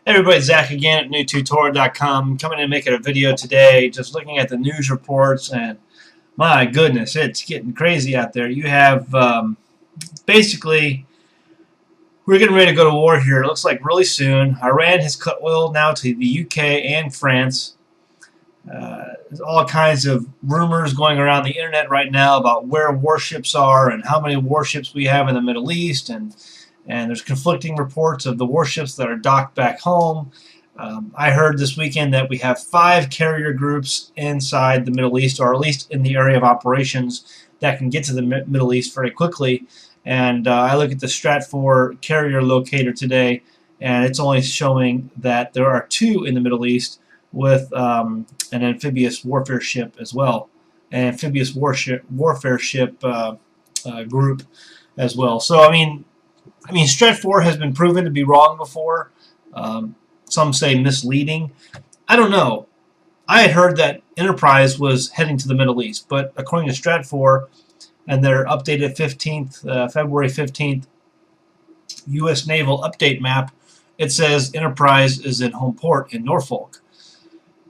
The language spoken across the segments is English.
Hey everybody, Zach again at newtutor.com, coming in making a video today, just looking at the news reports, and my goodness, it's getting crazy out there. You have, basically, we're getting ready to go to war here. It looks like really soon. Iran has cut oil now to the UK and France. There's all kinds of rumors going around the internet right now about where warships are and how many warships we have in the Middle East, and there's conflicting reports of the warships that are docked back home. I heard this weekend that we have 5 carrier groups inside the Middle East, or at least in the area of operations, that can get to the Middle East very quickly. And I look at the Stratfor carrier locator today, and it's only showing that there are 2 in the Middle East with an amphibious warfare ship as well, an amphibious warfare ship group as well. So I mean, Stratfor has been proven to be wrong before. Some say misleading. I don't know. I had heard that Enterprise was heading to the Middle East, but according to Stratfor and their updated February 15th U.S. Naval Update map, it says Enterprise is in home port in Norfolk.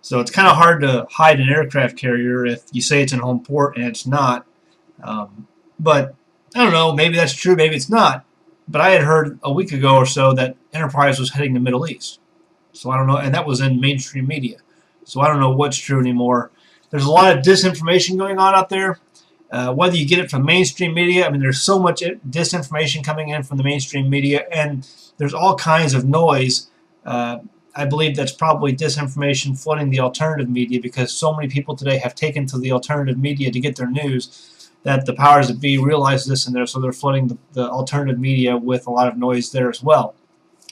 So it's kind of hard to hide an aircraft carrier if you say it's in home port and it's not. But I don't know. Maybe that's true. Maybe it's not. But I had heard a week ago or so that Enterprise was heading to the Middle East. So I don't know, and that was in mainstream media. So I don't know what's true anymore. There's a lot of disinformation going on out there. Whether you get it from mainstream media, I mean, there's so much disinformation coming in from the mainstream media, and there's all kinds of noise. I believe that's probably disinformation flooding the alternative media, because so many people today have taken to the alternative media to get their news that the powers that be realize this, and so they're flooding the alternative media with a lot of noise there as well.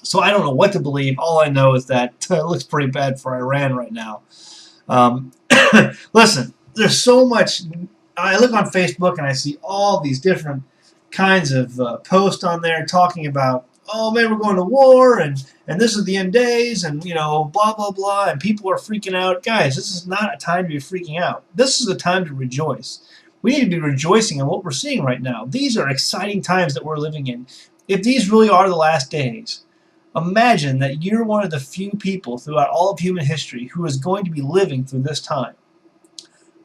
So I don't know what to believe. All I know is that it looks pretty bad for Iran right now. Listen, there's so much. I look on Facebook and I see all these different kinds of posts on there talking about, oh man, we're going to war, and this is the end days, and blah blah blah, and people are freaking out. Guys, this is not a time to be freaking out. This is a time to rejoice. We need to be rejoicing in what we're seeing right now. These are exciting times that we're living in. If these really are the last days, imagine that you're one of the few people throughout all of human history who is going to be living through this time.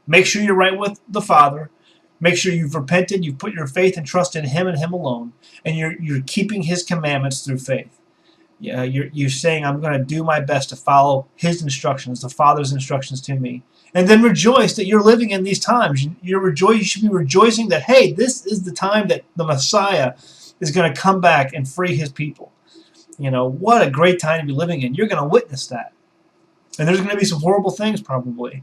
Make sure you're right with the Father. Make sure you've repented, you've put your faith and trust in Him and Him alone, and you're keeping His commandments through faith. Yeah, you're saying, I'm going to do my best to follow His instructions, the Father's instructions to me. And then rejoice that you're living in these times. You should be rejoicing that, hey, this is the time that the Messiah is going to come back and free His people. What a great time to be living in. You're going to witness that. And there's going to be some horrible things probably.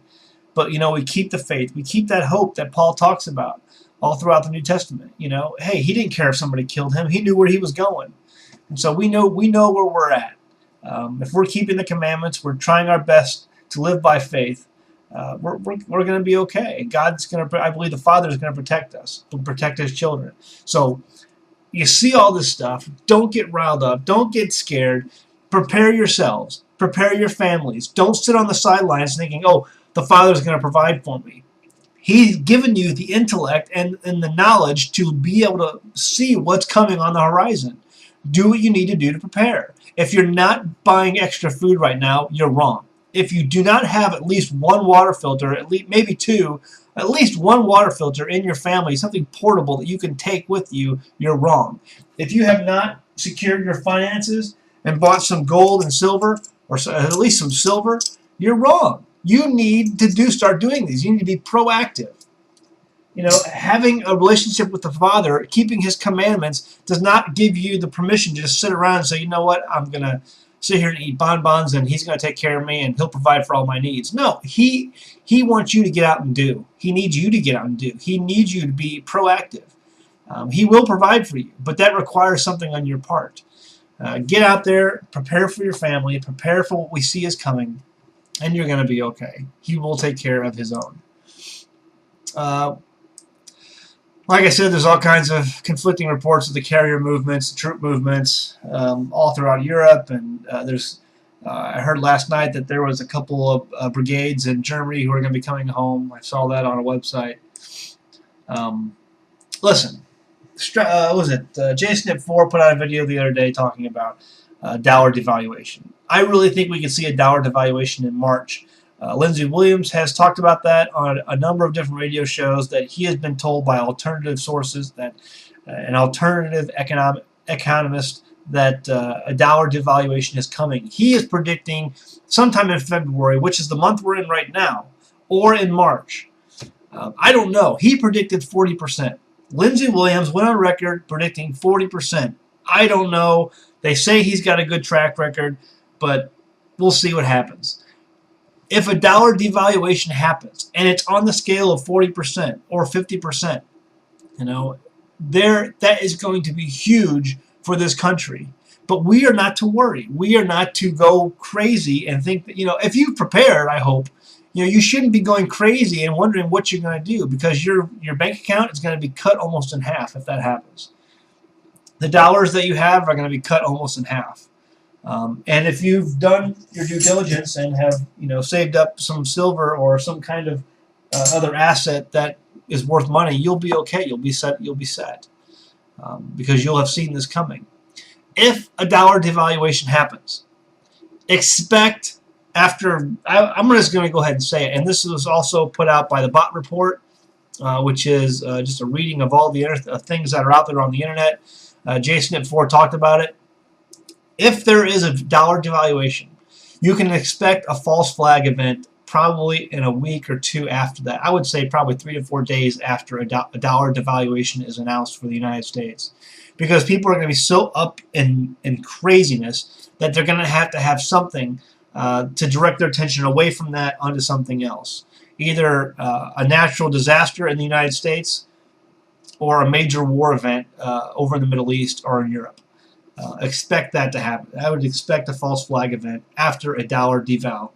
But, we keep the faith. We keep that hope that Paul talks about all throughout the New Testament. Hey, he didn't care if somebody killed him. He knew where he was going. And so we know where we're at. If we're keeping the commandments, we're trying our best to live by faith, we're going to be okay. God's going to, I believe the Father is going to protect us, to protect His children. So you see all this stuff. Don't get riled up. Don't get scared. Prepare yourselves. Prepare your families. Don't sit on the sidelines thinking, oh, the Father's going to provide for me. He's given you the intellect and the knowledge to be able to see what's coming on the horizon. Do what you need to do to prepare. If you're not buying extra food right now, you're wrong. If you do not have at least one water filter, at least maybe 2, at least one water filter in your family, something portable that you can take with you, you're wrong. If you have not secured your finances and bought some gold and silver, or at least some silver, you're wrong. You need to start doing these. You need to be proactive. Having a relationship with the Father, keeping His commandments, does not give you the permission to just sit around and say, you know what, I'm going to sit here and eat bonbons, and He's going to take care of me, and He'll provide for all my needs. No, He wants you to get out and do. He needs you to get out and do. He needs you to be proactive. He will provide for you, but that requires something on your part. Get out there, prepare for your family, prepare for what we see is coming, and you're going to be okay. He will take care of His own. Like I said, there's all kinds of conflicting reports of the carrier movements, the troop movements, all throughout Europe. And I heard last night that there was a couple of brigades in Germany who are going to be coming home. I saw that on a website. Listen, JSNIP4 put out a video the other day talking about dollar devaluation. I really think we could see a dollar devaluation in March. Lindsey Williams has talked about that on a number of different radio shows, that he has been told by alternative sources, that an alternative economist, that a dollar devaluation is coming. He is predicting sometime in February, which is the month we're in right now, or in March. I don't know. He predicted 40%. Lindsey Williams went on record predicting 40%. I don't know. They say he's got a good track record, but we'll see what happens. If a dollar devaluation happens and it's on the scale of 40% or 50%, that is going to be huge for this country. But we are not to worry. We are not to go crazy and think that, if you've prepared, I hope, you shouldn't be going crazy and wondering what you're going to do, because your bank account is going to be cut almost in half if that happens. The dollars that you have are going to be cut almost in half. And if you've done your due diligence and have saved up some silver or some kind of other asset that is worth money, you'll be okay. You'll be set. Because you'll have seen this coming. If a dollar devaluation happens, expect I'm just going to go ahead and say it, and this was also put out by the Bot Report, which is just a reading of all the things that are out there on the internet. Jason at 4 talked about it. If there is a dollar devaluation, you can expect a false flag event probably in a week or two after that. I would say probably 3 to 4 days after a dollar devaluation is announced for the United States. Because people are going to be so up in craziness that they're going to have something to direct their attention away from that onto something else. Either a natural disaster in the United States or a major war event over in the Middle East or in Europe. Expect that to happen. I would expect a false flag event after a dollar deval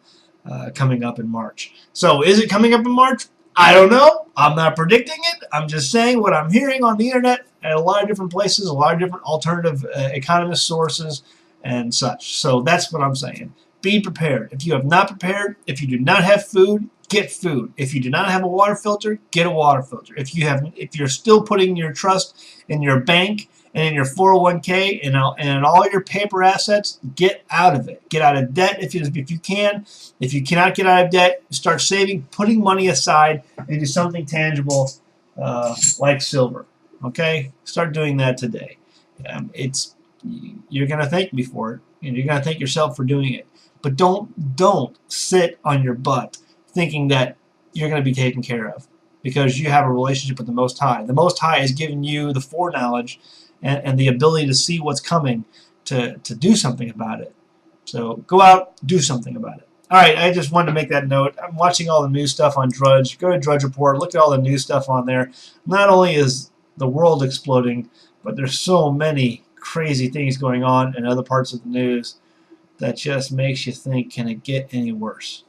coming up in March. So is it coming up in March? I don't know. I'm not predicting it. I'm just saying what I'm hearing on the internet at a lot of different places, a lot of different alternative economist sources and such. So that's what I'm saying. Be prepared. If you have not prepared, if you do not have food, get food. If you do not have a water filter, get a water filter. If you're still putting your trust in your bank and in your 401k and all your paper assets, get out of it. Get out of debt if you can. If you cannot get out of debt, start saving, putting money aside into something tangible like silver. Okay? Start doing that today. You're going to thank me for it. You're going to thank yourself for doing it. But don't sit on your butt thinking that you're going to be taken care of, because you have a relationship with the Most High. The Most High has given you the foreknowledge and the ability to see what's coming to do something about it. So go out, do something about it. All right, I just wanted to make that note. I'm watching all the news stuff on Drudge. Go to Drudge Report. Look at all the news stuff on there. Not only is the world exploding, but there's so many crazy things going on in other parts of the news that just makes you think, can it get any worse?